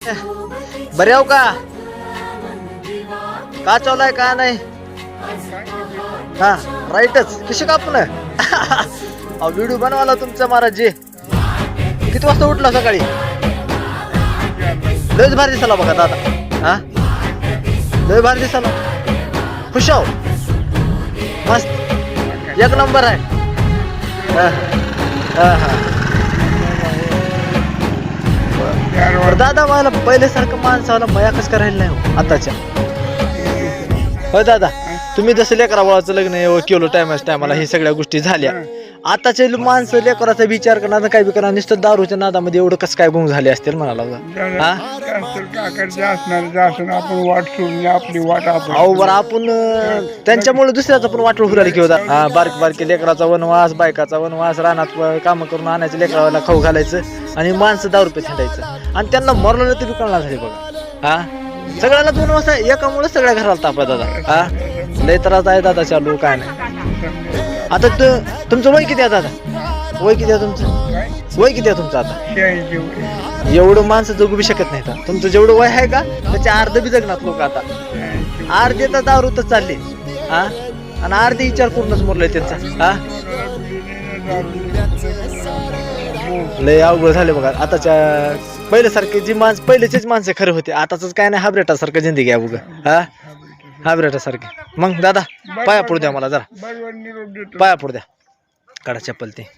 बरे हो का चालू आहे का नाही हा राईटच कशी कापून व्हिडिओ बनवाला तुमचा महाराज जी किती वाजता उठला सकाळी लयच भारी दिसाला बघा दादा हा लय भारी दिसाला खुश आहो मस्त एक नंबर आहे हा हा हा दादा मला पहिल्यासारखं माणसाला मया कसं करायला नाही हो आताच्या हो दादा तुम्ही जसं लेकरा बाळाचं लग्न केलं टायमाला हे सगळ्या गोष्टी झाल्या आताचे माणसं लेकराचा विचार करणार काय बी करणार नुसतं दारूच्या नादामध्ये एवढं कसं काय गुंग झाले असतील म्हणाला अहो बरं आपण त्यांच्यामुळे दुसऱ्याचा पण वाटोळ फिरायला की होता बारके लेकराचा वनवास बायकाचा वनवास रानात काम करून आणायचं लेकराला खाऊ घालायचं आणि माणसं दारू पे थंडायचं आणि त्यांना मरलं तरी कळणार झाले बघा हा सगळ्याला 2 वाजता एकामुळे सगळ्या घराला तापा दादा हा लय त्रास आहे दादा चालू काय नाही आता तुमचं वय किती आहे दादा वय किती आहे तुमचं वय किती आहे तुमचं आता एवढं माणसं जगू बी शकत नाही तुमचं जेवढं वय आहे का त्याच्या अर्ध बी जगणार लोक आता अर्धे तर दारू तर चालले हा आणि अर्धे विचार करूनच मरलोय त्यांचा हा लय अवघड झाले बघा आताच्या पहिल्यासारखे जी पहिलेचेच माणसं खरे होते आताच काय नाही हाब्रेटासारखं जिंदगी आहे बघा हा हाब्रेटासारखे मग दादा पाया पडू द्या मला जरा पाया पडू द्या काढा चप्पल ते